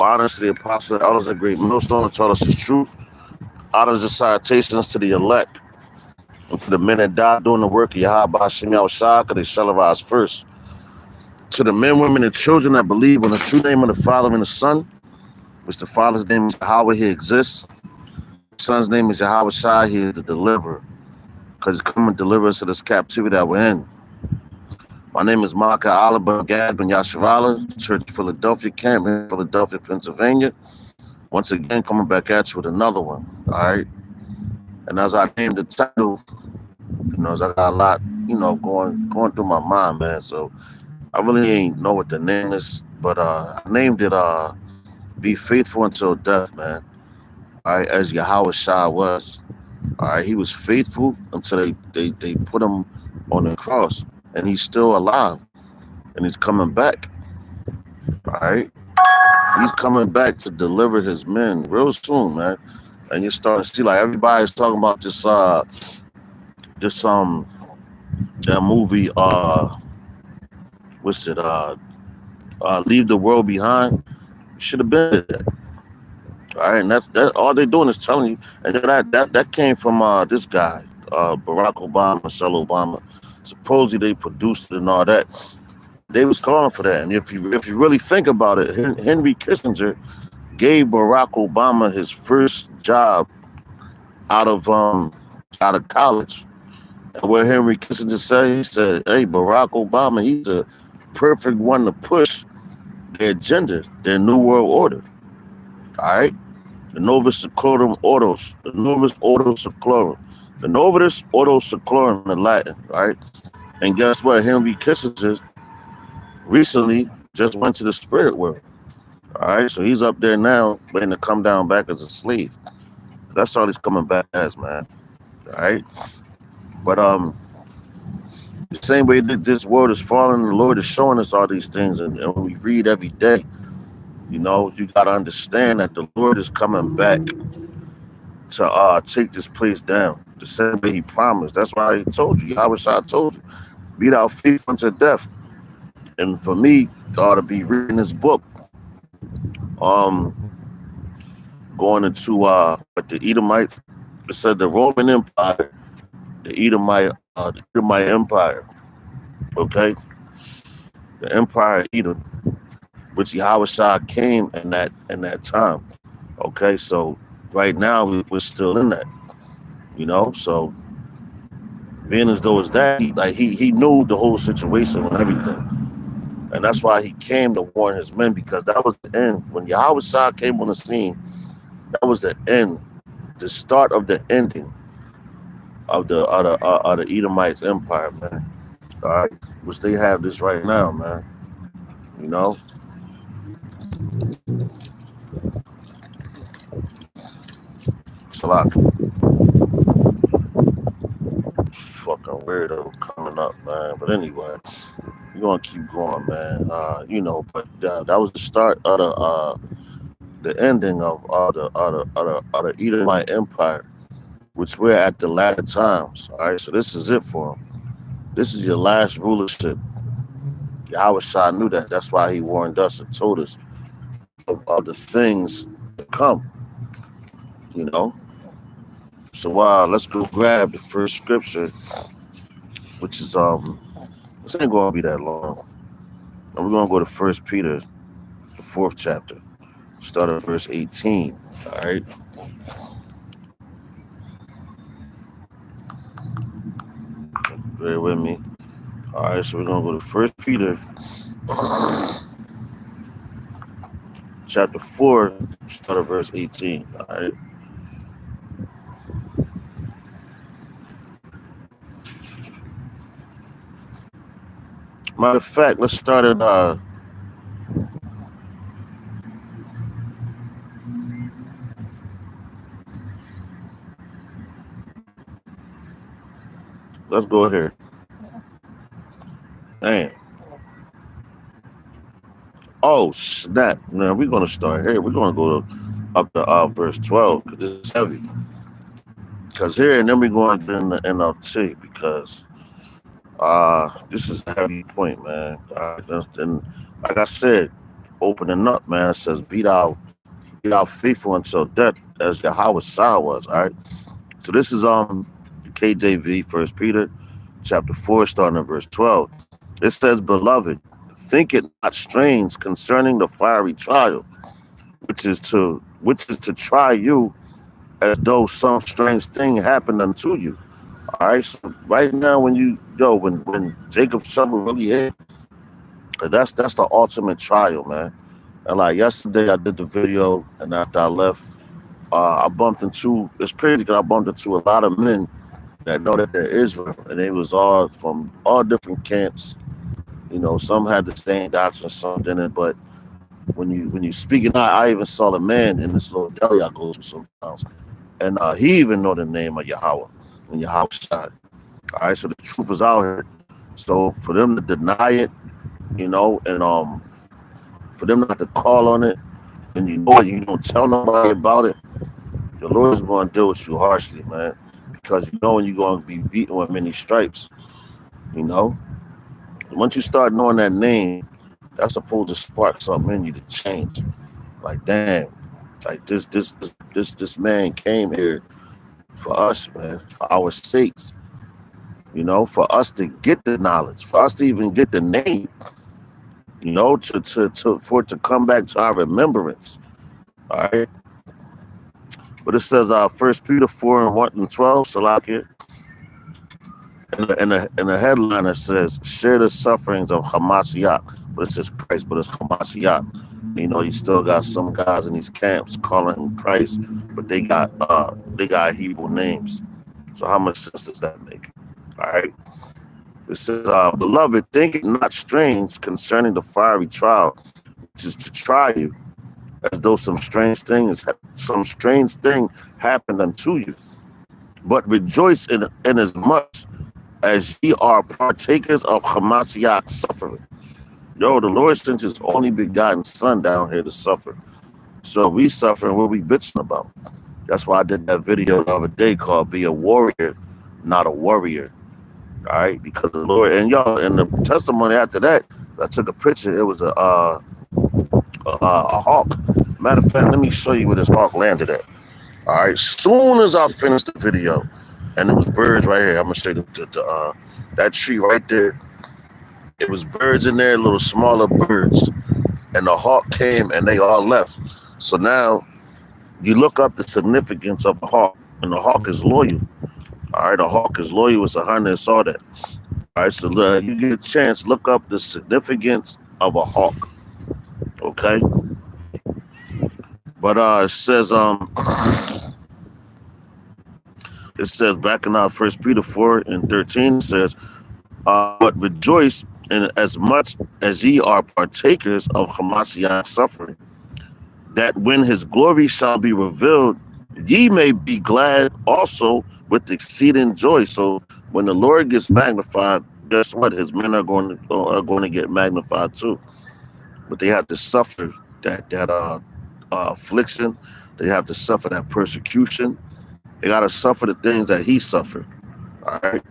Honors to the apostles, elders, and great millstone that taught us the truth. Honors and salutations to the elect and to the men that died doing the work of Yahweh Shem Shah, because they shall arise first. To the men, women, and children that believe on the true name of the Father and the Son, which the Father's name is Yahweh, he exists. The Son's name is Yahweh Shai, he is the deliverer, because he's come and deliver us to this captivity that we're in. My name is Maka Allah Gad Ben Yasharala, Church of Philadelphia Camp in Philadelphia, Pennsylvania. Once again, coming back at you with another one. All right. And as I named the title, as I got a lot, going through my mind, man. So I really ain't know what the name is, but I named it Be Faithful Until Death, man. All right, as Yahweh Shah was. All right, he was faithful until they put him on the cross, and he's still alive, and he's coming back. All right, he's coming back to deliver his men real soon, man. And you're starting to see like everybody's talking about this that movie what's it Leave the World Behind. You should have been there. All right, and that all they're doing is telling you, and that came from this guy, Barack Obama, Michelle Obama. Supposedly they produced it and all that. They was calling for that, and if you really think about it, Henry Kissinger gave Barack Obama his first job out of college. And what Henry Kissinger said, he said, "Hey, Barack Obama, he's a perfect one to push their agenda, their New World Order." All right. The Novus Seclorum Ordos, the Novus Ordo Seclorum, the Novus Ordo Seclorum in Latin, right? And guess what? Henry Kissinger recently just went to the spirit world. All right, so he's up there now, waiting to come down back as a slave. That's all he's coming back as, man. All right, but the same way that this world is falling, the Lord is showing us all these things, and we read every day. You got to understand that the Lord is coming back to take this place down the same way he promised. That's why he told you, Yahweh Shah told you, be thou faithful unto death. And for me, to be reading this book, um, going into the Edomites, it said the Roman Empire, the Edomite Empire, okay, the Empire of Edom, which Yahweh Shah came in that time, okay. So right now we're still in that, So being as though it's that, he knew the whole situation and everything, and that's why he came to warn his men, because that was the end when Yahweh Shah came on the scene. That was the end, the start of the ending of the Edomites empire, man. All right, which they have this right now, man. You know, it's a lot. Fucking weirdo coming up, man. But anyway, we're gonna keep going, man. But that was the start of the ending of the Edomite Empire, which we're at the latter times. All right, so this is it for them. This is your last rulership. Yahweh Shah knew that. That's why he warned us and told us of the things to come. You know. So let's go grab the first scripture, which is this ain't gonna be that long. And we're gonna go to First Peter, the fourth chapter, start at verse 18. All right. Bear with me. All right, so we're gonna go to First Peter, chapter 4, start at verse 18. All right. Matter of fact, let's start at let's go here. Damn. Oh snap! Now we're gonna start here. We're gonna go up to verse 12 because this is heavy. Because here, and then we're going to get in the NLT because this is a heavy point, man. And like I said, opening up, man. It says, be thou faithful until death, as Yahweh Shah was. All right. So this is the KJV, First Peter, chapter 4, starting at verse 12. It says, "Beloved, think it not strange concerning the fiery trial, which is to try you, as though some strange thing happened unto you." All right. So right now, when Jacob trouble really hit, that's the ultimate trial, man. And like yesterday, I did the video, and after I left, I bumped into. It's crazy because I bumped into a lot of men that know that they're Israel, and they was all from all different camps. Some had the same doctrine, some didn't. But when you speaking out, I even saw a man in this little deli I go to sometimes, and he even know the name of Yahweh when Yahweh shot. All right, so the truth is out here. So for them to deny it, and for them not to call on it, and you don't tell nobody about it, the Lord is going to deal with you harshly, man, because you're going to be beaten with many stripes. You know, Once you start knowing that name, that's supposed to spark something in you to change. Like, damn, like this man came here for us, man, for our sakes. For us to get the knowledge, for us to even get the name. For it to come back to our remembrance. All right. But it says, 1 Peter 4:1-12, Salakia. In the headline, it says, share the sufferings of Hamashiach. But it says Christ, but it's Hamashiach. You still got some guys in these camps calling him Christ, but they got Hebrew names. So how much sense does that make? All right. It says, beloved, think it not strange concerning the fiery trial, which is to try you, as though some strange thing happened unto you. But rejoice in as much as ye are partakers of Hamashiach's suffering. The Lord sent his only begotten son down here to suffer. So we suffering, what we bitching about? That's why I did that video the other day called Be a Warrior, Not a Warrior. All right, because the Lord, and y'all, and the testimony after that, I took a picture. It was a hawk. Matter of fact, let me show you where this hawk landed at. All right, soon as I finished the video, and it was birds right here. I'm gonna show you that tree right there. It was birds in there, little smaller birds, and the hawk came, and they all left. So now you look up the significance of the hawk, and the hawk is loyal. All right, the hawk is loyal. It's a hunter and saw that. All right, so you get a chance, look up the significance of a hawk. Okay, but it says back in 1 Peter 4:13, it says, but rejoice in as much as ye are partakers of Hamashiach's suffering, that when his glory shall be revealed, ye may be glad also with exceeding joy. So when the Lord gets magnified, guess what? His men are going to get magnified too. But they have to suffer that affliction. They have to suffer that persecution. They got to suffer the things that he suffered. All right.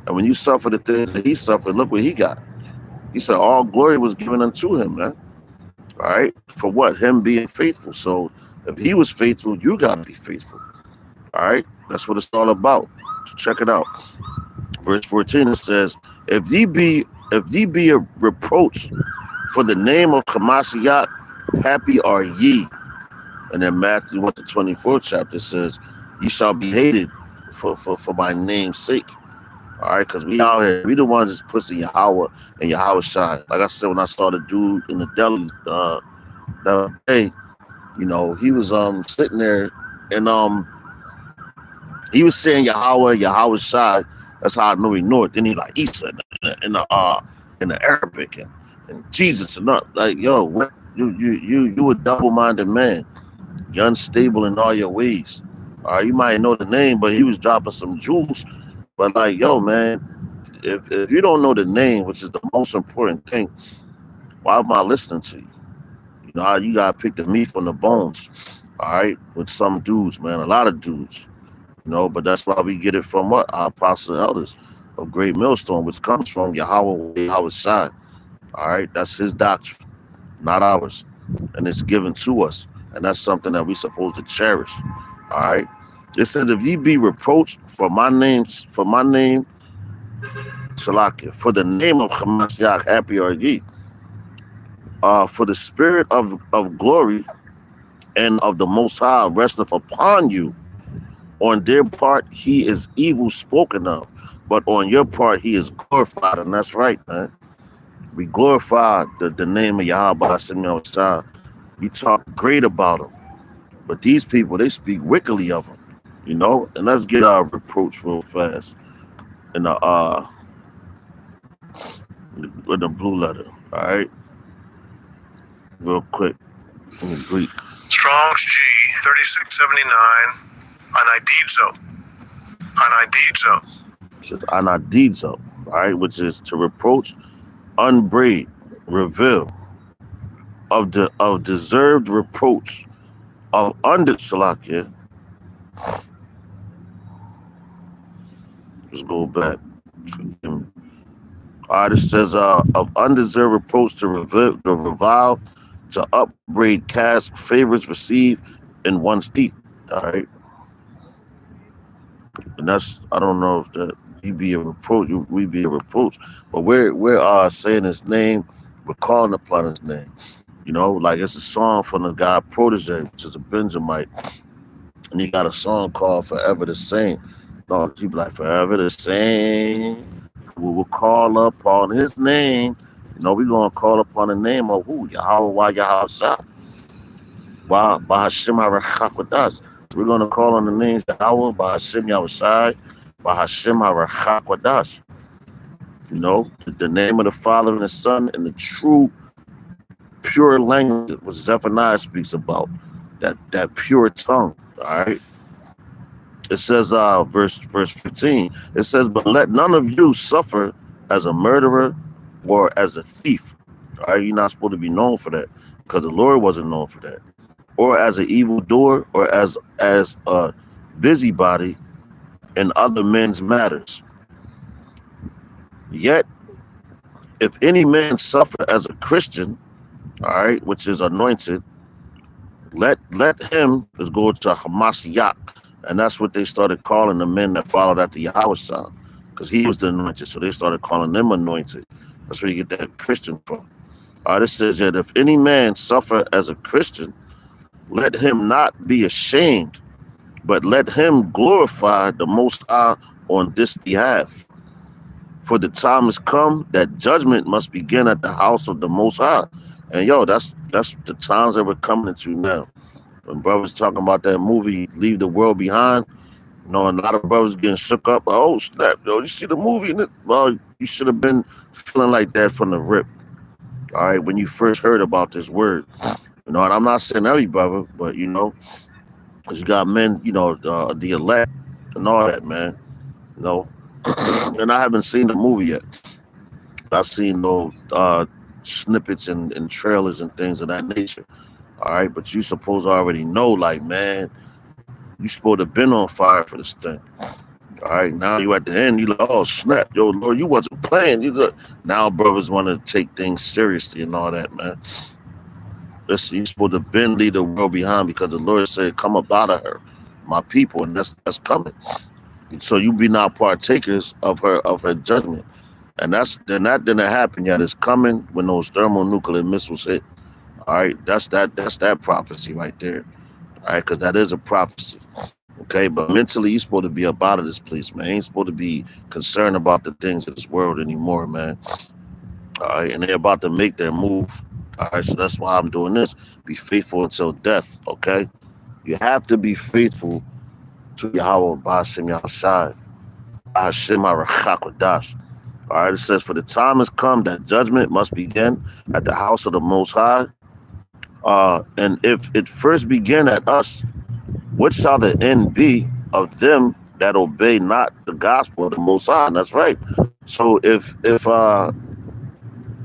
And when you suffer the things that he suffered, look what he got. He said all glory was given unto him, man. All right. For what? Him being faithful. So if he was faithful, you got to be faithful. All right. That's what it's all about. So check it out. Verse 14, it says, if ye be a reproach for the name of Hamashiach, happy are ye. And then Matthew 1-24 chapter says, ye shall be hated for my name's sake. All right, because we out here, we the ones that's pushing Yahweh and Yahweh shine. Like I said, when I saw the dude in the deli the other day, he was sitting there, and he was saying Yahweh shine. That's how I knew he knew it. Then he like Isa in the Arabic and Jesus and not like, yo, what you a double-minded man. You're unstable in all your ways. All right, you might know the name, but he was dropping some jewels. But like, yo, man, if you don't know the name, which is the most important thing, why am I listening to you? You gotta pick the meat from the bones. All right, with some dudes, man, a lot of dudes. But that's why we get it from what? Our apostles and elders of Great Millstone, which comes from Yahweh Shai. All right, that's his doctrine, not ours. and it's given to us, and that's something that we supposed to cherish. All right. It says, if ye be reproached for my name, Salakia, for the name of Hamashiach, happy are ye. For the spirit of glory and of the Most High resteth upon you. On their part, he is evil spoken of, but on your part, he is glorified, and that's right, man. We glorify the name of Yahweh Hashem Yahushua. We talk great about him, but these people they speak wickedly of him, you know. And let's get our reproach real fast in the with the blue letter, all right, real quick from the Greek. Strong's G 3679. Anadizo, all right, which is to reproach, unbraid, reveal, of deserved reproach, of under Salakia. Let's go back. All right, it says of undeserved reproach to revile, to upbraid, cast, favors receive in one's teeth. All right. And that's, I don't know if that he be a reproach, we be a reproach, but we're saying his name, we're calling upon his name. You know, like it's a song from the guy Protege, which is a Benjamite, and he got a song called Forever the Same. No, he be like, forever the same. We will call upon his name. You know, we're gonna call upon the name of who? Yahweh Yahweh Bahashim HaRachakwadas. So we're gonna call on the names Yahweh, Bahashim Yahushai, Bahashim HaRachakwadas. You know, the name of the Father and the Son and the true pure language that what Zephaniah speaks about. That pure tongue. All right. It says verse 15. It says, but let none of you suffer as a murderer or as a thief. All right, you're not supposed to be known for that, because the Lord wasn't known for that. Or as an evildoer, or as a busybody in other men's matters. Yet, if any man suffer as a Christian, all right, which is anointed, let him, let's go to Hamashiach, and that's what they started calling the men that followed after Yahweh, because he was the anointed, so they started calling them anointed. That's where you get that Christian from. All right, it says that if any man suffer as a Christian, let him not be ashamed, but let him glorify the Most High on this behalf. For the time has come that judgment must begin at the house of the Most High. And yo, that's the times that we're coming into now. When brothers talking about that movie, Leave the World Behind, you know, a lot of brothers getting shook up. Oh, snap, yo, you see the movie? Well, you should have been feeling like that from the rip. All right, when you first heard about this word. You know, and I'm not saying every brother, but, you know, because you got men, you know, the elect and all that, man. You know, and I haven't seen the movie yet. I've seen those snippets and trailers and things of that nature. All right, but you supposed to already know, like, man, you supposed to have been on fire for this thing. All right, now you at the end, you like, oh snap, yo, Lord, you wasn't playing. Now brothers want to take things seriously and all that, man. Listen, you supposed to bend leave the world behind, because the Lord said, come up out of her, my people, and that's coming. So you be not partakers of her judgment. And that didn't happen yet. It's coming when those thermonuclear missiles hit. All right, that's that prophecy right there. All right, because that is a prophecy. Okay, but mentally, you're supposed to be up out of this place, man. You ain't supposed to be concerned about the things of this world anymore, man. All right, and they're about to make their move. All right, so that's why I'm doing this. Be faithful until death, okay? You have to be faithful to Yahweh, Ba'ashem Yahushai, Ba'ashem HaRachakwadas. All right, it says, for the time has come that judgment must begin at the house of the Most High. And if it first begin at us, what shall the end be of them that obey not the gospel of the Most High? And that's right. So if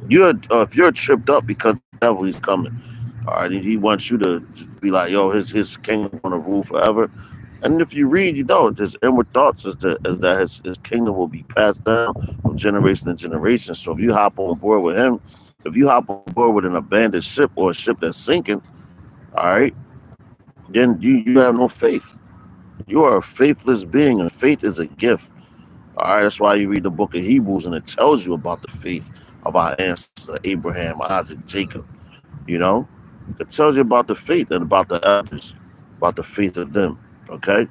you're tripped up because the devil is coming, all right, he wants you to be like, yo, his kingdom gonna rule forever. And if you read, you know, his inward thoughts is that his kingdom will be passed down from generation to generation. So if you hop on board with him, If you hop on board with an abandoned ship or a ship that's sinking, all right, then you have no faith. You are a faithless being, and faith is a gift. All right, that's why you read the book of Hebrews, and it tells you about the faith of our ancestor Abraham, Isaac, Jacob. You know, it tells you about the faith and about the elders, about the faith of them. Okay,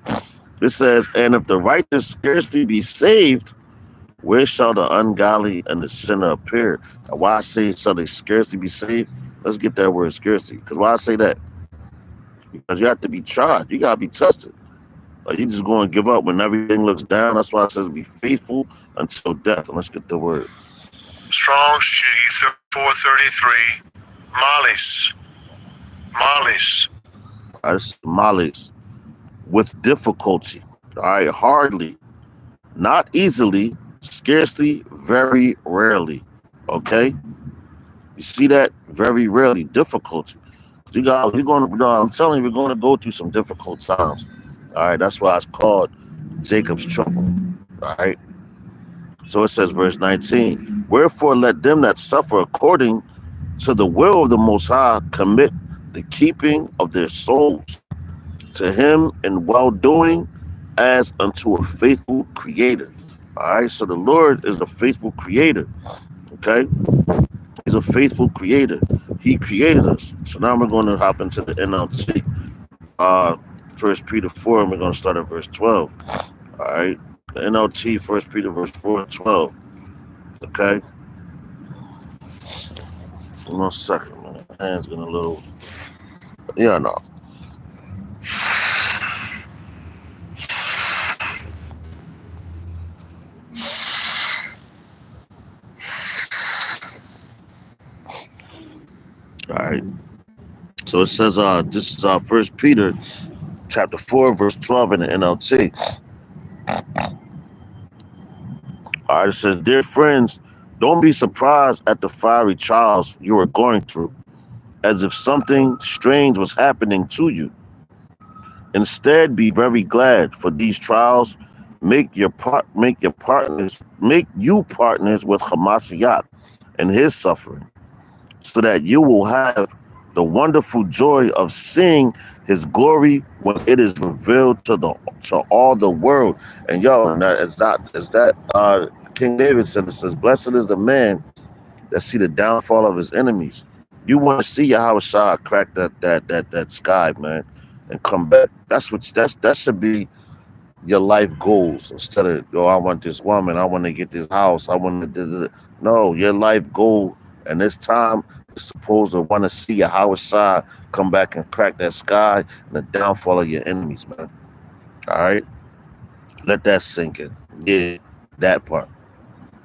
it says, and if the righteous scarcely be saved, where shall the ungodly and the sinner appear? And why I say shall they scarcely be saved? Let's get that word scarcely. Because why I say that? Because you have to be tried. You gotta be tested. Like you just going to give up when everything looks down. That's why it says be faithful until death. And let's get the word. Strong's G 433. Malis. Malis. All right, this is malice. With difficulty. All right, hardly, not easily, scarcely, very rarely. Okay, you see that? Very rarely, difficulty. You're going to. I'm telling you, we're going to go through some difficult times. All right, that's why it's called Jacob's trouble. All right. So it says, verse 19. Wherefore let them that suffer according to the will of the Most High commit the keeping of their souls to Him in well doing as unto a faithful Creator. All right. So the Lord is the faithful Creator. Okay. He's a faithful Creator. He created us. So now we're going to hop into the NLT. First Peter 4, and we're going to start at verse 12. All right. The NLT, First Peter verse 4 and 12. Okay. 1 second, man. My hand's getting a little. Yeah, no. All right. So it says, this is First Peter chapter 4, verse 12 in the NLT. All right, it says, dear friends, don't be surprised at the fiery trials you are going through, as if something strange was happening to you. Instead, be very glad, for these trials make you partners with Hamashiach and his suffering, so that you will have the wonderful joy of seeing his glory when it is revealed to all the world. And yo, and that is that King David said, it says, blessed is the man that see the downfall of his enemies. You want to see Yahweh Shah crack that sky, man, and come back. That should be your life goals, instead of, oh, I want this woman, I want to get this house, I want to. No, your life goal, and this time is supposed to want to see Yahweh Shah come back and crack that sky and the downfall of your enemies, man. All right, let that sink in. Yeah, that part.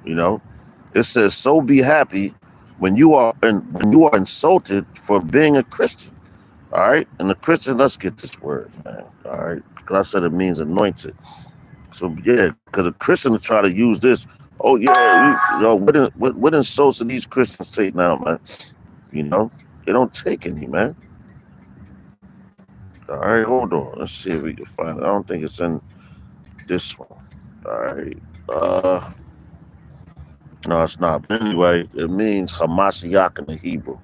You know, it says, so be happy when you are insulted for being a Christian. All right, and the Christian, let's get this word, man. All right, because I said it means anointed. So yeah, because a Christian will try to use this. Oh yeah, what insults do these Christians take now, man? You know, they don't take any, man. All right, hold on. Let's see if we can find it. I don't think it's in this one. All right. No, it's not. But anyway, it means Hamashiach in the Hebrew.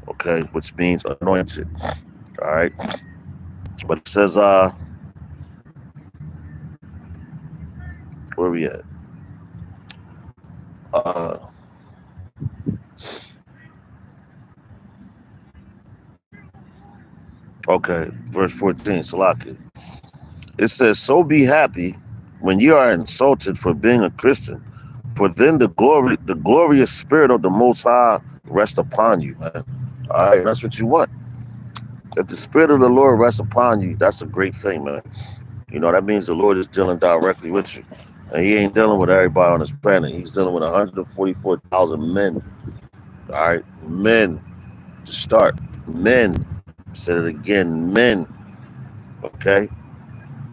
Okay, which means anointed. All right. But it says, where we at? Okay, verse 14, Salaki. It says, so be happy when you are insulted for being a Christian, for then the glorious spirit of the Most High rest upon you, man. All right, that's what you want. If the spirit of the Lord rests upon you, that's a great thing, man. You know, that means the Lord is dealing directly with you. And he ain't dealing with everybody on this planet. He's dealing with 144,000 men. All right, men to start. Men. Said it again, men. Okay?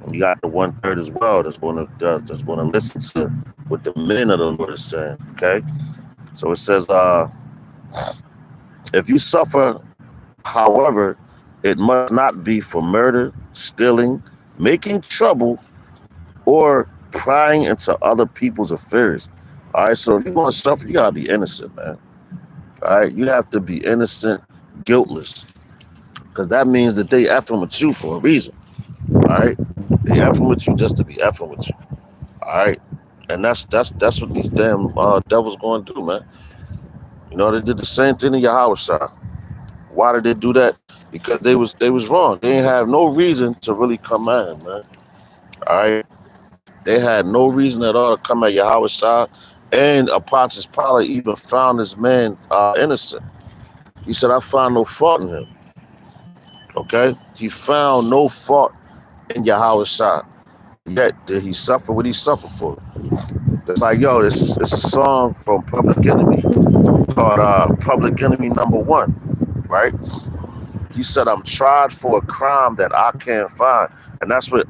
And you got the 1/3 as well that's going to listen to what the men of the Lord is saying. Okay? So it says, if you suffer, however, it must not be for murder, stealing, making trouble, or prying into other people's affairs. All right, so if you're going to suffer, you got to be innocent, man. All right, you have to be innocent, guiltless, because that means that they effing with you for a reason. All right, they effing with you just to be effing with you. All right, and that's what these damn devils going to do, man. You know, they did the same thing to Yahweh Shah. Why did they do that? Because they was wrong. They didn't have no reason to really come at him, man. All right, they had no reason at all to come at Yahweh Shah, and Pontius Pilate even found this man innocent. He said, "I found no fault in him." Okay, he found no fault in Yahweh Shah. Yet did he suffer what he suffered for? It's like, yo, this it's a song from Public Enemy called Public Enemy Number One, right? He said, "I'm tried for a crime that I can't find," and that's what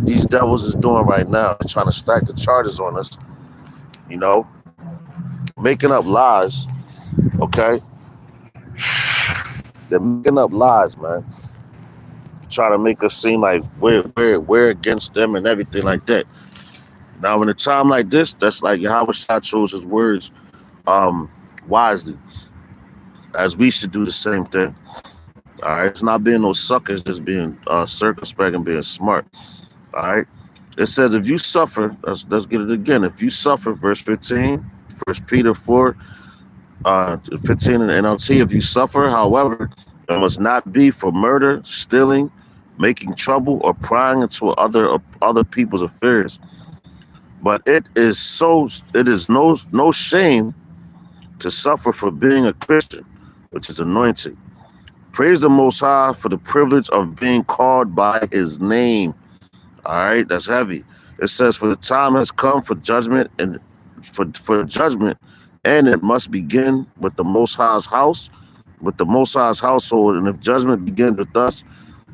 these devils is doing right now. They're trying to stack the charges on us, you know, making up lies. Okay, they're making up lies, man. Trying to make us seem like we're against them and everything like that. Now, in a time like this, that's like Yahweh Shah chose his words um, wisely, as we should do the same thing. All right, it's not being no suckers, just being circumspect and being smart. All right, it says if you suffer, let's get it again. If you suffer, verse 15, First Peter 4, 15 in the NLT. If you suffer, however, it must not be for murder, stealing, making trouble, or prying into other people's affairs. But it is no shame to suffer for being a Christian, which is anointed. Praise the Most High for the privilege of being called by His name. All right, that's heavy. It says, "For the time has come for judgment, and for judgment, and it must begin with the Most High's house, with the Most High's household. And if judgment begins with us,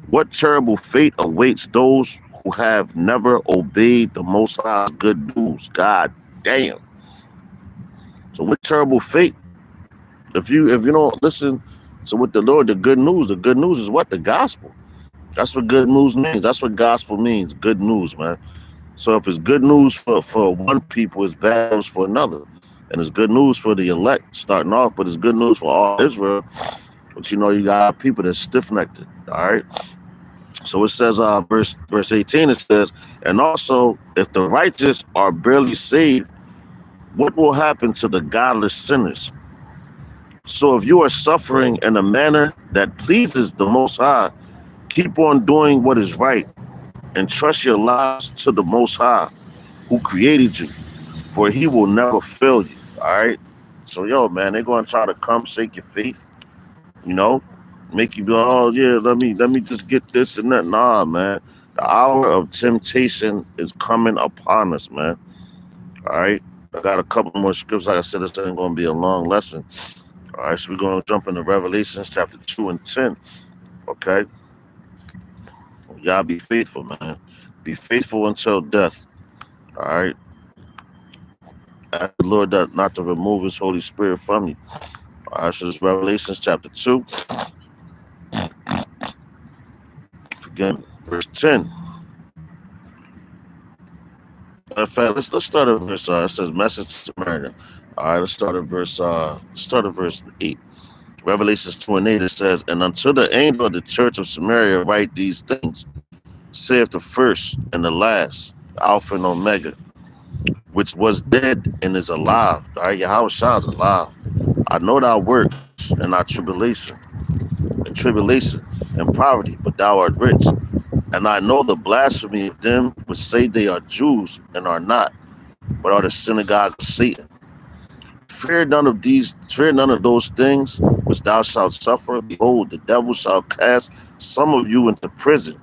what terrible fate awaits those who have never obeyed the Most High's good news?" God damn. So what terrible fate? If you don't listen to what the Lord, the good news is what? The gospel. That's what good news means. That's what gospel means. Good news, man. So if it's good news for one people, it's bad news for another. And it's good news for the elect starting off, but it's good news for all Israel. But you know, you got people that's stiff-necked. All right. So it says, verse 18, it says, "And also, if the righteous are barely saved, what will happen to the godless sinners? So if you are suffering in a manner that pleases the Most High, keep on doing what is right and trust your lives to the Most High who created you, for He will never fail you." All right. So, yo, man, they're going to try to come shake your faith, you know, make you be like, "Oh yeah, let me just get this and that." Nah, man. The hour of temptation is coming upon us, man. All right. I got a couple more scripts. Like I said, this ain't gonna be a long lesson. All right, so we're gonna jump into Revelations chapter 2 and 10. Okay. Y'all be faithful, man. Be faithful until death. All right. Ask the Lord that not to remove His Holy Spirit from you. All right, so it's Revelations chapter 2. Forget me. Verse 10. In fact, let's start at verse. It says, "Message to Smyrna." All right, let's start at verse 8. Revelations 2 and 8. It says, "And unto the angel of the church of Samaria write these things, saith the first and the last, Alpha and Omega, which was dead and is alive." All right, Yahweh Shah is alive. "I know thy works and thy tribulation and poverty, but thou art rich. And I know the blasphemy of them which say they are Jews and are not, but are the synagogue of Satan. Fear none of those things which thou shalt suffer. Behold, the devil shall cast some of you into prison,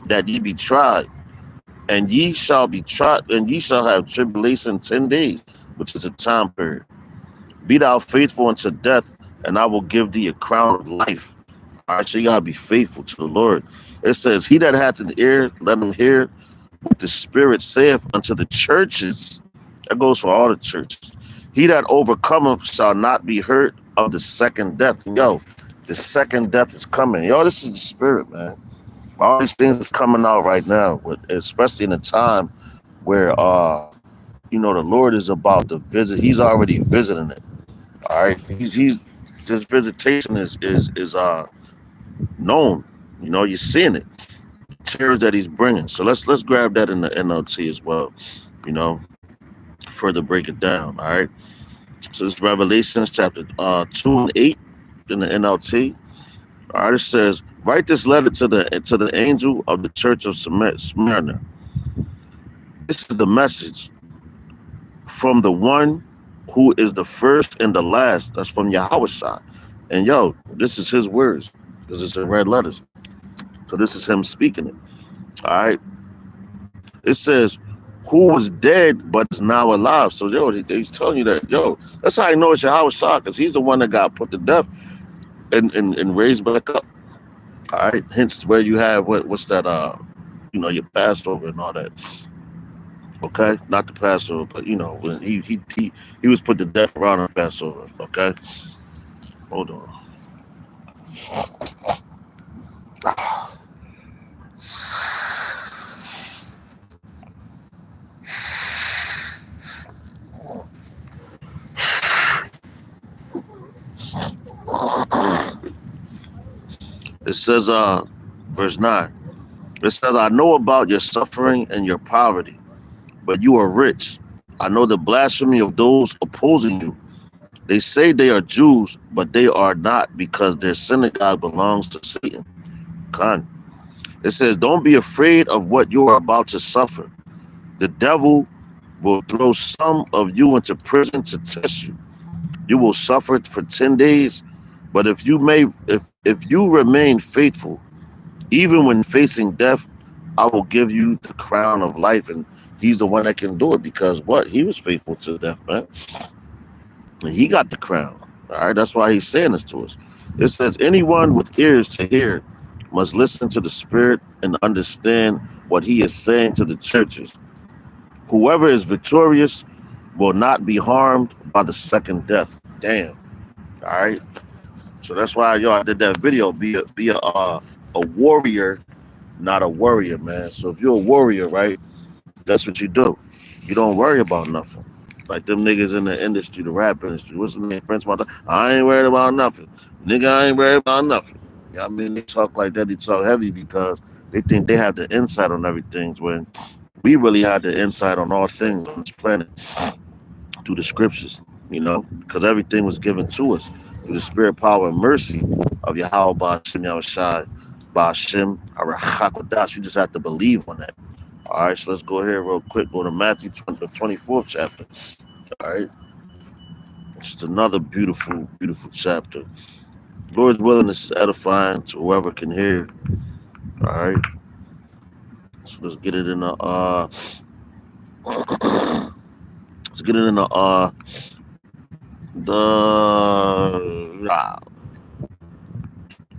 that ye be tried, and ye shall have tribulation 10 days, which is a time period. Be thou faithful unto death, and I will give thee a crown of life." All right, so you gotta be faithful to the Lord. It says, "He that hath an ear, let him hear what the Spirit saith unto the churches." That goes for all the churches. "He that overcometh shall not be hurt of the second death." Yo, the second death is coming. Yo, this is the Spirit, man. All these things is coming out right now, especially in a time where the Lord is about to visit. He's already visiting it. All right. He's this visitation is known. You're seeing it. The tears that he's bringing. So let's grab that in the NLT as well. You know, further break it down. All right. So this Revelations chapter 2 and 8 in the NLT. All right. It says, write this letter to the angel of the church of Smyrna. This is the message from the one who is the first and the last. That's from Yahweh. And this is his words because it's in red letters. So this is him speaking it. All right. It says, who was dead but is now alive. So he's telling you that, that's how I know it's Yahweh because he's the one that got put to death and raised back up. All right. Hence where you have what's that your Passover and all that. Okay, not the Passover, but when he was put to death around the Passover. Okay, hold on. It says, verse 9. It says, I know about your suffering and your poverty, but you are rich. I know the blasphemy of those opposing you. They say they are Jews, but they are not because their synagogue belongs to Satan. Con. It says, don't be afraid of what you are about to suffer. The devil will throw some of you into prison to test you. You will suffer for 10 days, but if you remain faithful, even when facing death, I will give you the crown of life. And he's the one that can do it because he was faithful to death, man. And he got the crown. All right, that's why he's saying this to us. It says, anyone with ears to hear must listen to the Spirit and understand what he is saying to the churches. Whoever is victorious will not be harmed by the second death. Damn. All right. So that's why I did that video. Be a warrior, not a worrier, man. So if you're a warrior, right, that's what you do. You don't worry about nothing. Like them niggas in the industry, the rap industry. What's the name? French Montana. I ain't worried about nothing. Nigga, I ain't worried about nothing. I mean, they talk like that. They talk heavy because they think they have the insight on everything. When we really have the insight on all things on this planet through the scriptures, because everything was given to us through the spirit, power, and mercy of Yahweh Ba'ashem Yahushai Ba'ashem Arachakodash. You just have to believe on that. All right, so let's go here real quick. Go to Matthew 24th chapter. All right. It's just another beautiful, beautiful chapter. Lord's willing, this is edifying to whoever can hear. All right. So let's get it in the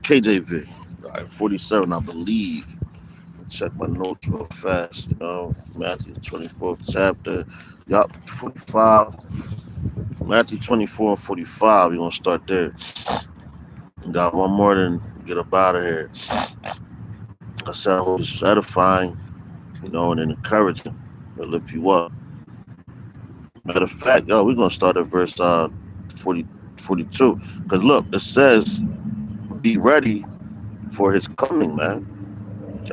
KJV. All right, 47, I believe. Check my notes real fast. Matthew 24th chapter. Yup, 45. Matthew 24 and 45. We're gonna start there. Got one more, then get up out of here. I said I hope it's edifying, and encouraging. It'll lift you up. Matter of fact, we're gonna start at verse 42. Because look, it says, be ready for his coming, man.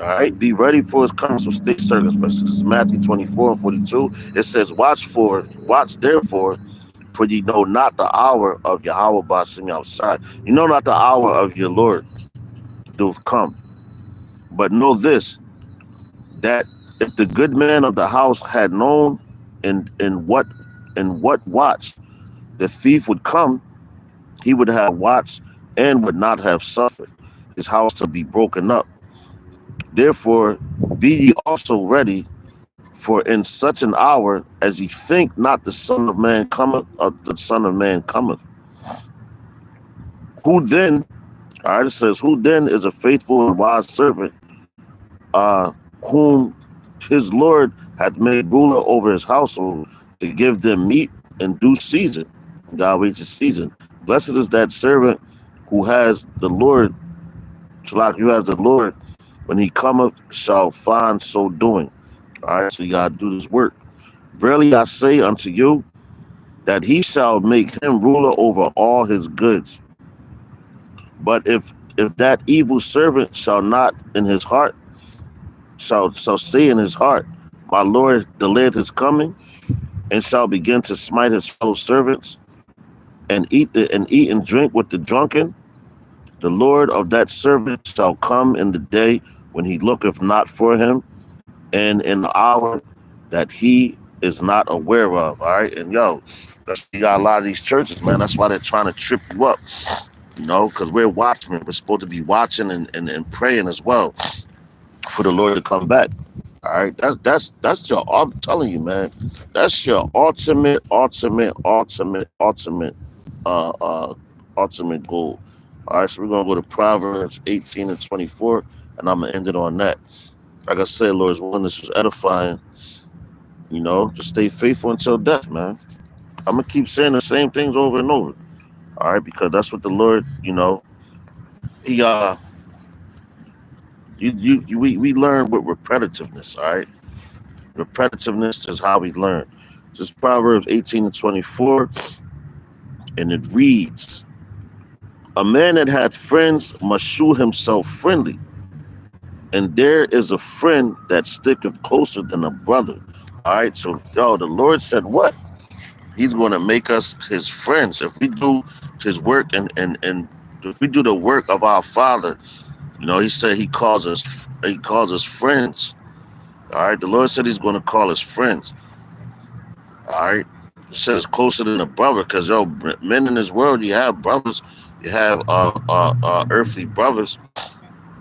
All right, be ready for his coming. So stay circumspect. This is Matthew 24 and 42. It says, watch therefore, for ye know not the hour of Yahweh Ba'ashem outside. You know not the hour of your Lord doth come. But know this, that if the good man of the house had known in what watch the thief would come, he would have watched and would not have suffered his house to be broken up. Therefore, be ye also ready, for in such an hour as ye think not the Son of Man cometh, Who then, all right, it says, who then is a faithful and wise servant, whom his Lord hath made ruler over his household, to give them meat in due season. God waits his season. Blessed is that servant who has the Lord, when he cometh, shall find so doing. All right, so you gotta do this work. Verily I say unto you, that he shall make him ruler over all his goods. But if that evil servant shall not in his heart, shall say in his heart, my Lord delayed his coming, and shall begin to smite his fellow servants, and eat and drink with the drunken, the Lord of that servant shall come in the day when he looketh not for him, and in the hour that he is not aware of. All right, and yo, you got a lot of these churches, man. That's why they're trying to trip you up, because we're watchmen. We're supposed to be watching and praying as well for the Lord to come back. All right, that's your. I'm telling you, man, that's your uh, uh, ultimate goal. All right, so we're gonna go to Proverbs 18 and 24, and I'm gonna end it on that. Like I said, Lord's willing, this was edifying. Just stay faithful until death, man. I'm gonna keep saying the same things over and over. All right, because that's what the Lord, he we learn with repetitiveness. All right, repetitiveness is how we learn. This is Proverbs 18 and 24, and it reads: A man that hath friends must shew himself friendly, and there is a friend that sticketh closer than a brother. All right, so the Lord said what? He's going to make us his friends if we do his work, and if we do the work of our Father. He said he calls us friends. All right, the Lord said he's going to call us friends. All right, he says closer than a brother, because men in this world, you have brothers, you have earthly brothers,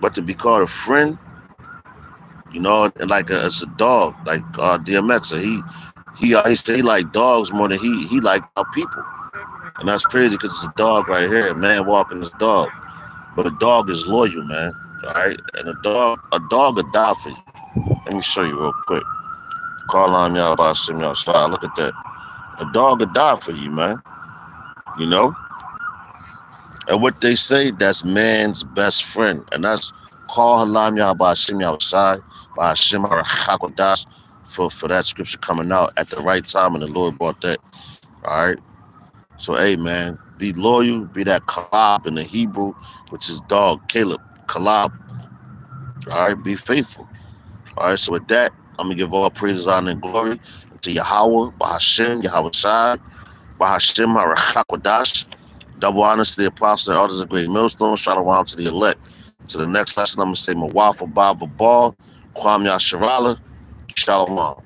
but to be called a friend, and like it's a dog, like DMX. So he say he like dogs more than he like our people, and that's crazy because it's a dog right here, a man walking his dog, but a dog is loyal, man. All right, and a dog will die for you. Let me show you real quick. Call on y'all about y'all style. Look at that. A dog will die for you, man. You know, and what they say, that's man's best friend, and that's call halam y'all by Shai by Hashem Hakodash for that scripture coming out at the right time, and the Lord brought that. All right. So, hey, man, be loyal, be that Kalab in the Hebrew, which is dog, Caleb, Kalab. All right, be faithful. All right, so with that, I'm going to give all praises, honor, and glory to Yahweh, Bahashem, Yahweh Shai, Bahashem, Harachakwadash. Double honors to the apostles and elders of Great Millstone. Shalom to the elect. To the next lesson, I'm going to say Mawafa Baba Ball, Kwam Yasharala, Shalom.